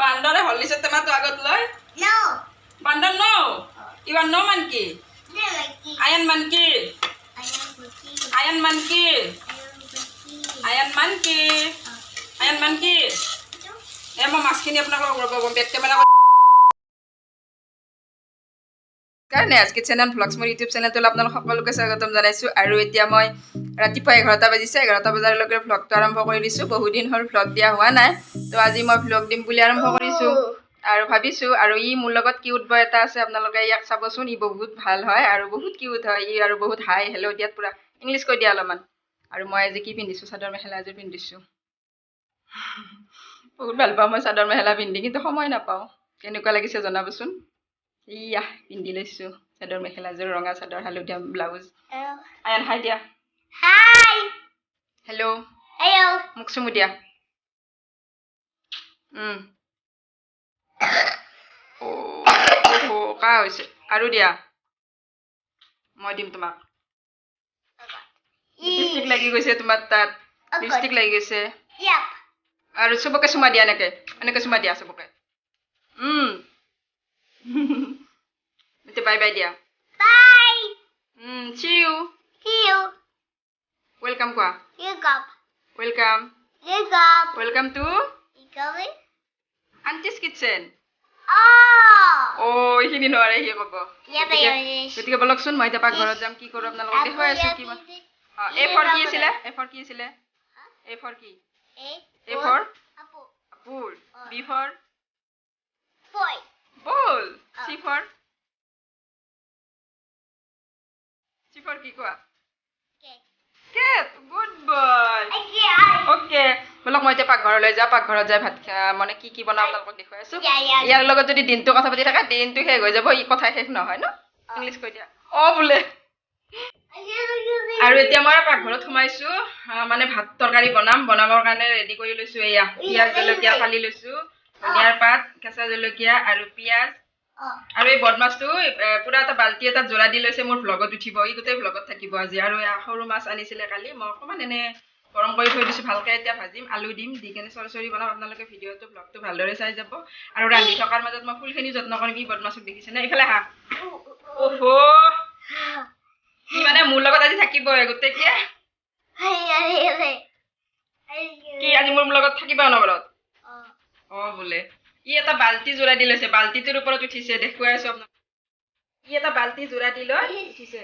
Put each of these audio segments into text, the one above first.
বান্দৰে হলিছত টেমাটো আগত লয় No. বান্দৰ ন you are no monkey No monkey. I am monkey I am monkey. I am monkey I am monkey মই মাছখিনি আপোনালোকক ৰ'ব বেক কেমেৰা কাৰণে আজ কিচেন এণ্ড ভ্লগছ মোৰ ইউটিউব চেনেলটোলৈ আপোনালোক সকলোকে স্বাগতম জনাইছোঁ আৰু এতিয়া মই ৰাতিপুৱা 11টা বাজিছে 11টা বজালৈকে ভ্লগটো আৰম্ভ কৰি দিছোঁ বহুদিন হ'ল ভ্লগ দিয়া হোৱা নাই তো আজি মই ভ্লগ দিম বুলি আৰম্ভ কৰিছোঁ আৰু ভাবিছোঁ আৰু ই মোৰ লগত কিউট বয় এটা আছে আপোনালোকে ইয়াক চাবচোন ই বহুত ভাল হয় আৰু বহুত কিউট হয় ই আৰু বহুত হাই হেল্ল' দিয়াত পূৰা ইংলিছ কৈ দিয়া অলপমান আৰু মই আজি কি পিন্ধিছোঁ চাদৰ মেখেলা এযোৰ পিন্ধিছোঁ বহুত ভাল পাওঁ মই চাদৰ মেখেলা পিন্ধি কিন্তু সময় নাপাওঁ কেনেকুৱা লাগিছে জনাবচোন ইয়া পিন্ধি লৈছোঁ চাদৰ মেখেলাযোৰ ৰঙা চাদৰ হালধীয়া ব্লাউজ আয়ান হাই দিয়া Hi. Hello' Hello. মোক চুমু দিয়া কা হৈছে আৰু দিয়া মই দিম তোমাক লিপষ্টিক লাগি গৈছে তোমাৰ তাত লিপষ্টিক লাগি গৈছে Yep. আৰু চবকে চুমা দিয়া এনেকে চুমা দিয়া চবকে এতিয়া বাই বাই দিয়া Bye. see you See you. Welcome কোৱা You come. Welcome You come. Welcome to You coming? Aunty's kitchen Oh. এইখিনি নোৱাৰে সি ক'ব Yeah, but গতিকে বলকচোন মই এতিয়া পাকঘৰত যাম কি কৰোঁ আপোনালোকক দেখুৱাই আছোঁ কি এ ফৰ কি আছিলে এ ফৰ কি আছিলে এ ফৰ কি A for Apple. apple B for Boy. Ball C for কি কোৱা Okay. Cat good boy okay বলক মই এতিয়া পাকঘৰলৈ যাওঁ পাকঘৰত যাই ভাত মানে কি কি বনাওঁ আপোনালোকক দেখুৱাই আছোঁ ইয়াৰ লগত যদি দিনটো কথা পাতি থাকে দিনটো শেষ হৈ যাব ই কথা শেষ নহয় ন ইংলিছ কৈ দিয়া বোলে আৰু এতিয়া মই পাকঘৰত সোমাইছোঁ মানে ভাত তৰকাৰী বনাবৰ কাৰণে ৰেডি কৰি লৈছোঁ এয়া পিঁয়াজ জলকীয়া ফালি লৈছোঁ ধনিয়াৰ পাত কেঁচা জলকীয়া আৰু পিঁয়াজ আৰু এই বদমাছটো পুৰা এটা বাল্টি এটাত জোৰা দি লৈছে মোৰ ভ্লগত উঠিব ই গোটেই ভ্লগত থাকিব আজি আৰু সৰু মাছ আনিছিলে কালি মই অকণমান এনে গৰম কৰি থৈ দিছোঁ ভালকৈ এতিয়া ভাজিম আলু দিম দি কেনে চৰচৰি বনাম আপোনালোকে ভিডিঅ'টো ভ্লগটো ভালদৰে চাই যাব আৰু ৰান্ধি থকাৰ মাজত মই ফুলখিনি যত্ন কৰিম ই বদমাছক দেখিছেনে এইফালে হা ই মানে মোৰ লগত আজি থাকিবই গোটেইকে কি আজি মোৰ লগত থাকিবা অনবৰত বোলে ই এটা বাল্টি জোৰা দি লৈছে বাল্টিটোৰ ওপৰত উঠিছে দেখুৱাই আছোঁ আপোনাক ই এটা বাল্টি জোৰা দি লৈ উঠিছে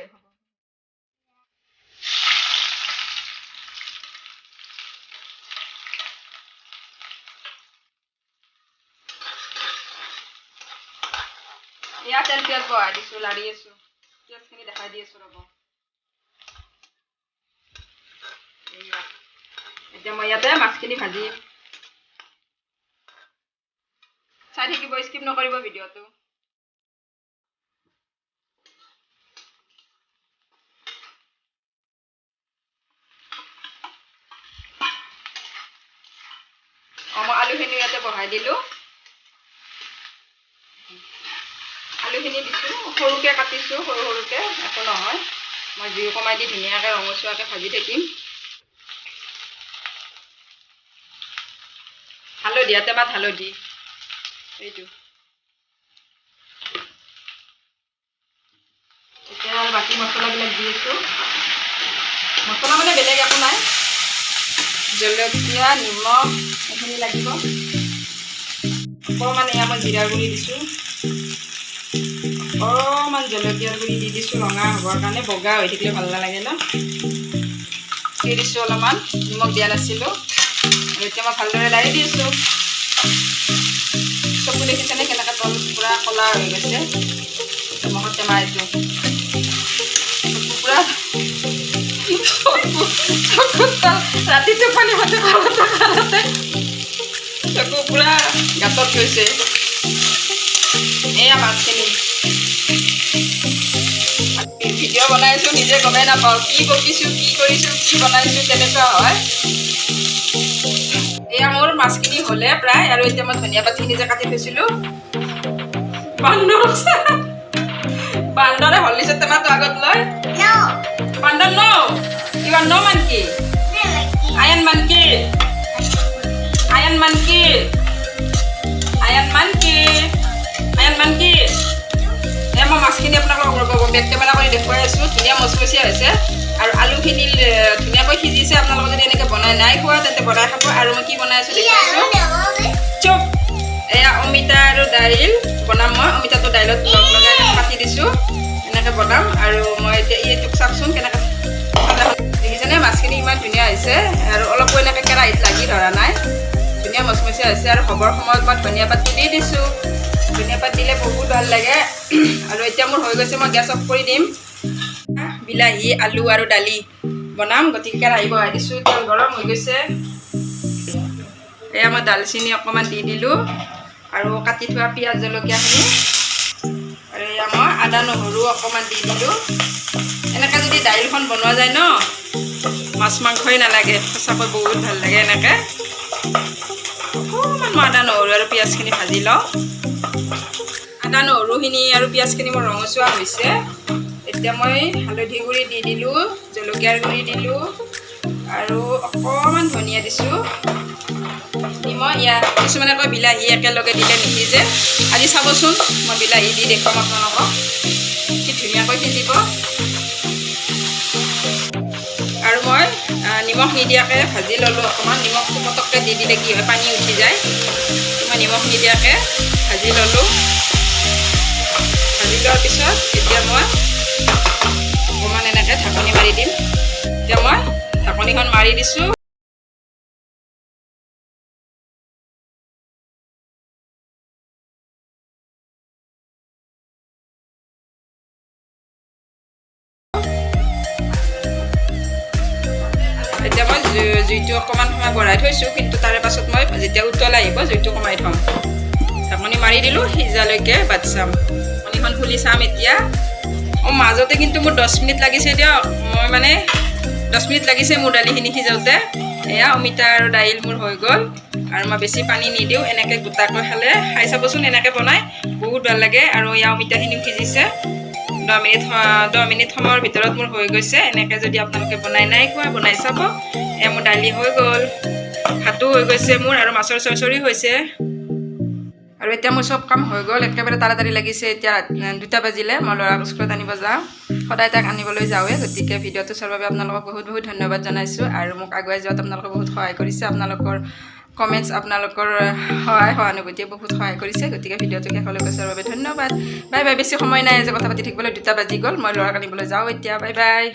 এয়া তেল পিঁয়াজ বহাই দিছোঁ লাৰি আছোঁ পিঁয়াজখিনি দেখাই দি আছোঁ ৰ'ব এতিয়া মই ইয়াতে মাছখিনি ভাজিম চাই থাকিব স্কিপ নকৰিব ভিডিঅ'টো মই আলুখিনি ইয়াতে বহাই দিলোঁ আলুখিনি দিছোঁ সৰুকৈ কাটিছোঁ সৰুকৈ একো নহয় মই জুই কমাই দি ধুনীয়াকৈ ৰঙচুৱাকৈ ভাজি থাকিম হালধীয়া টেমাত হালধি এইটো এতিয়া বাকী মছলাবিলাক দি আছোঁ মছলা মানে বেলেগ একো নাই জলকীয়া নিমখ এইখিনি লাগিব অকণমান এয়া মই জিৰা গুড়ি দিছোঁ অকণমান জলকীয়াৰ গুড়ি দি দিছোঁ ৰঙা হ'বৰ কাৰণে বগা হৈ থাকিলে ভাল নালাগে ন দি দিছোঁ অলপমান নিমখ দিয়া নাছিলোঁ আৰু এতিয়া মই ভালদৰে লাৰি দি আছোঁ চকু দেখিছেনে কেনেকৈ তল পূৰা ক'লা হৈ গৈছে নিমখত টেমা এইটো চকু পূৰা ৰাতিটো পানী ভাতে খাওঁতে চকু পূৰা গাঁতত গৈছে এয়া মাছখিনি ভিডিঅ' বনাইছোঁ নিজে গমেই নাপাওঁ কি বকিছোঁ কি কৰিছোঁ কি বনাইছোঁ তেনেকুৱা হয় এয়া মোৰ মাছখিনি হ'লে প্ৰায় আৰু এতিয়া মই ধনিয়া পাতখিনি যে কাটি থৈছিলোঁ বান্দৰে হলিছত টেমাটো আগত লয় বান্দৰ ন ইউ আৰ নো Manki I am monkey I am Manki back camera কৰি দেখুৱাই আছোঁ ধুনীয়া মচমচীয়া হৈছে আৰু আলুখিনি ধুনীয়াকৈ সিজিছে আপোনালোকে যদি এনেকৈ বনাই নাই খোৱা তেন্তে বনাই খাব আৰু মই কি বনাই আছোঁ দেখুৱাইছোঁ চুপ এয়া অমিতা আৰু দাইল বনাম মই অমিতাটো দাইলত লগাই কাটি দিছোঁ এনেকৈ বনাম আৰু মই এতিয়া এইটোক চাওকচোন কেনেকৈ দেখিছেনে মাছখিনি ইমান ধুনীয়া হৈছে আৰু অলপো এনেকৈ কেৰাহীত লাগি ধৰা নাই ধুনীয়া মচমচীয়া হৈছে আৰু হ'বৰ সময়ত মই ধনিয়া পাতটো দি দিছোঁ ধনিয়া পাত দিলে বহুত ভাল লাগে আৰু এতিয়া মোৰ হৈ গৈছে মই গেছ অফ কৰি দিম বিলাহী আলু আৰু দালি বনাম গতিকে কেৰাহী বহাই দিছোঁ তেল গৰম হৈ গৈছে এয়া মই দালচেনি অকণমান দি দিলোঁ আৰু কাটি থোৱা পিঁয়াজ জলকীয়াখিনি আৰু এয়া মই আদা নহৰু অকণমান দি দিলোঁ এনেকৈ যদি দাইলখন বনোৱা যায় ন মাছ মাংসই নালাগে সঁচাকৈ বহুত ভাল লাগে এনেকৈ অকণমান মই আদা নহৰু আৰু পিঁয়াজখিনি ভাজি লওঁ আদা নহৰুখিনি আৰু পিঁয়াজখিনি মোৰ ৰঙচুৱা হৈছে এতিয়া মই হালধি গুড়ি দি দিলোঁ জলকীয়াৰ গুড়ি দিলোঁ আৰু অকণমান ধনিয়া দিছোঁ নিমখ ইয়াত কিছুমানে কয় বিলাহী একেলগে দিলে নিসিজে আজি চাবচোন মই বিলাহী দি দেখুৱাম আপোনালোকক কি ধুনীয়াকৈ সিজিব আৰু মই নিমখ নিদিয়াকৈ ভাজি ল'লোঁ অকণমান নিমখটো পটককৈ দি দিলে কি হয় পানী উঠি যায় মই নিমখ নিদিয়াকৈ ভাজি ল'লোঁ ভাজি লোৱাৰ পিছত এতিয়া মই অকণমান এনেকৈ ঢাকনি মাৰি দিম এতিয়া মই ঢাকনিখন মাৰি দিছোঁ এতিয়া মই জুইটো অকণমান সময় বঢ়াই থৈছোঁ কিন্তু তাৰে পাছত মই যেতিয়া উতল আহিব জুইটো কমাই থ'ম ঢাকনি মাৰি দিলোঁ সিজালৈকে বাট চাম ঢাকনিখন খুলি চাম এতিয়া মাজতে কিন্তু মোৰ 10 মিনিট লাগিছে দিয়ক মই মানে 10 মিনিট লাগিছে মোৰ দালিখিনি সিজাওঁতে এয়া অমিতা আৰু দাইল মোৰ হৈ গ'ল আৰু মই বেছি পানী নিদিওঁ এনেকৈ গোটাকৈ খালে খাই চাবচোন এনেকৈ বনাই বহুত ভাল লাগে আৰু এয়া অমিতাখিনিও সিজিছে 10 মিনিট সময়ৰ ভিতৰত মোৰ হৈ গৈছে এনেকৈ যদি আপোনালোকে বনাই নাই খোৱা বনাই চাব এয়া মোৰ দালি হৈ গ'ল ভাতো হৈ গৈছে মোৰ আৰু মাছৰ চৰচৰি হৈছে আৰু এতিয়া মোৰ চব কাম হৈ গ'ল একেবাৰে তাড়াতাড়ি লাগিছে এতিয়া 2টা বাজিলে মই ল'ৰাক স্কুলত আনিব যাওঁ সদায় তাক আনিবলৈ যাওঁৱে গতিকে ভিডিঅ'টো চোৱাৰ বাবে আপোনালোকক বহুত বহুত ধন্যবাদ জনাইছোঁ আৰু মোক আগুৱাই যোৱাত আপোনালোকে বহুত সহায় কৰিছে আপোনালোকৰ কমেণ্টছ আপোনালোকৰ সহানুভূতিয়ে বহুত সহায় কৰিছে গতিকে ভিডিঅ'টো শেষলৈকে চোৱাৰ বাবে ধন্যবাদ বাই বাই বেছি সময় নাই যে কথা পাতি থাকিবলৈ 2টা বাজি গ'ল মই ল'ৰাক আনিবলৈ যাওঁ এতিয়া বাই বাই